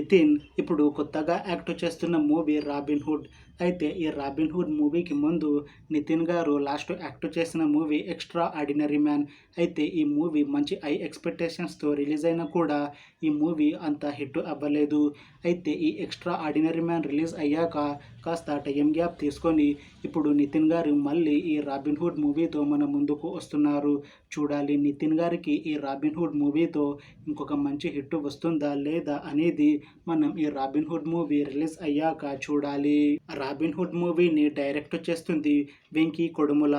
నితిన్ ఇప్పుడు కొత్తగా యాక్ట్ చేస్తున్న మూవీ రాబిన్ హుడ్. అయితే ఈ రాబిన్ హుడ్ మూవీకి ముందు నితిన్ గారు లాస్ట్ యాక్ట్ చేసిన మూవీ ఎక్స్ట్రా ఆర్డినరీ మ్యాన్. అయితే ఈ మూవీ మంచి హై ఎక్స్పెక్టేషన్స్తో రిలీజ్ అయినా కూడా ఈ మూవీ అంత హిట్ అవ్వలేదు. అయితే ఈ ఎక్స్ట్రా ఆర్డినరీ మ్యాన్ రిలీజ్ అయ్యాక కాస్త టైం గ్యాప్ తీసుకొని ఇప్పుడు నితిన్ గారు మళ్ళీ ఈ రాబిన్ హుడ్ మూవీతో మన ముందుకు వస్తున్నారు. చూడాలి నితిన్ గారికి ఈ రాబిన్ హుడ్ మూవీతో ఇంకొక మంచి హిట్ వస్తుందా లేదా అనేది మనం ఈ రాబిన్ హుడ్ మూవీ రిలీజ్ అయ్యాక చూడాలి. రాబిన్ హుడ్ మూవీని డైరెక్ట్ చేస్తుంది వెంకీ కొడుముల.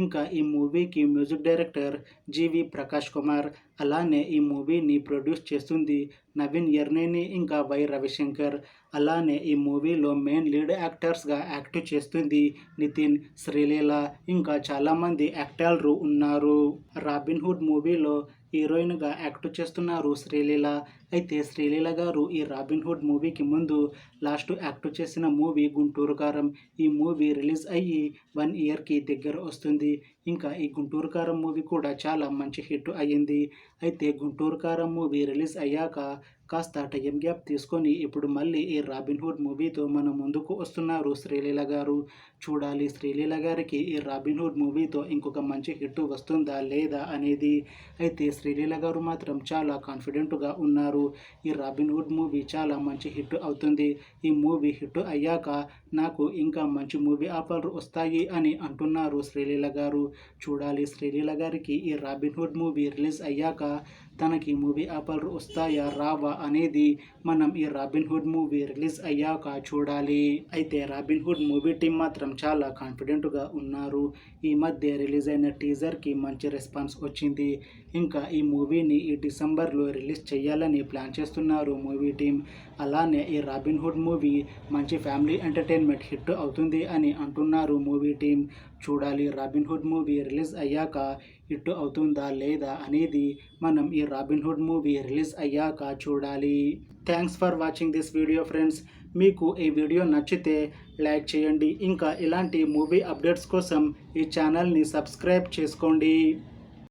ఇంకా ఈ మూవీకి మ్యూజిక్ డైరెక్టర్ జీవి ప్రకాష్ కుమార్. అలానే ఈ మూవీని ప్రొడ్యూస్ చేస్తుంది నవీన్ ఎర్నేని ఇంకా వై రవిశంకర్. అలానే ఈ మూవీలో మెయిన్ లీడ్ యాక్టర్స్గా యాక్ట్ చేస్తుంది నితిన్, శ్రీలీల ఇంకా చాలామంది యాక్టర్లు ఉన్నారు. రాబిన్ హుడ్ మూవీలో హీరోయిన్గా యాక్ట్ చేస్తున్నారు శ్రీలీల. అయితే శ్రీలీల గారు ఈ రాబిన్ హుడ్ మూవీకి ముందు లాస్ట్ యాక్ట్ చేసిన మూవీ గుంటూరు కారం. ఈ మూవీ రిలీజ్ అయ్యి 1 ఇయర్కి దగ్గర వస్తుంది. ఇంకా ఈ గుంటూరు కారం మూవీ కూడా చాలా మంచి హిట్ అయ్యింది. అయితే గుంటూరు కారం మూవీ రిలీజ్ అయ్యాక కాస్త టైం గ్యాప్ తీసుకొని ఇప్పుడు మళ్ళీ ఈ రాబిన్ హుడ్ మూవీతో మన ముందుకు వస్తున్నారు శ్రీలీల గారు. చూడాలి శ్రీలీల గారికి ఈ రాబిన్ హుడ్ మూవీతో ఇంకొక మంచి హిట్ వస్తుందా లేదా అనేది. అయితే శ్రీలీల గారు మాత్రం చాలా కాన్ఫిడెంట్గా ఉన్నారు. ఈ రాబిన్ హుడ్ మూవీ చాలా మంచి హిట్ అవుతుంది. ఈ మూవీ హిట్ అయ్యాక నాకు ఇంకా మంచి మూవీ ఆఫర్లు వస్తాయి అని అంటున్నారు శ్రీలీల గారు. చూడాలి శ్రీలీల గారికి ఈ రాబిన్ హుడ్ మూవీ రిలీజ్ అయ్యాక తనకి మూవీ ఆఫర్లు వస్తాయా రావా అనేది మనం ఈ రాబిన్ హుడ్ మూవీ రిలీజ్ అయ్యాక చూడాలి. అయితే రాబిన్ హుడ్ మూవీ టీం మాత్రం చాలా కాన్ఫిడెంట్గా ఉన్నారు. ఈ మధ్య రిలీజ్ అయిన టీజర్కి మంచి రెస్పాన్స్ వచ్చింది. ఇంకా ఈ మూవీని ఈ డిసెంబర్లో రిలీజ్ చేయాలని ప్లాన్ చేస్తున్నారు మూవీ టీం. అలానే ఈ రాబిన్ హుడ్ మూవీ మంచి ఫ్యామిలీ ఎంటర్టైన్మెంట్ హిట్ అవుతుంది అని అంటున్నారు మూవీ టీం. చూడాలి రాబిన్ హుడ్ మూవీ రిలీజ్ అయ్యాక హిట్ అవుతుందా లేదా అనేది మనం ఈ రాబిన్ హుడ్ మూవీ రిలీజ్ అయ్యాక చూడాలి. Thanks for watching this video friends. మీకు ఈ వీడియో నచ్చితే లైక్ చేయండి. ఇంకా ఇలాంటి మూవీ అప్డేట్స్ కోసం ఈ ఛానల్ని సబ్స్క్రైబ్ చేసుకోండి.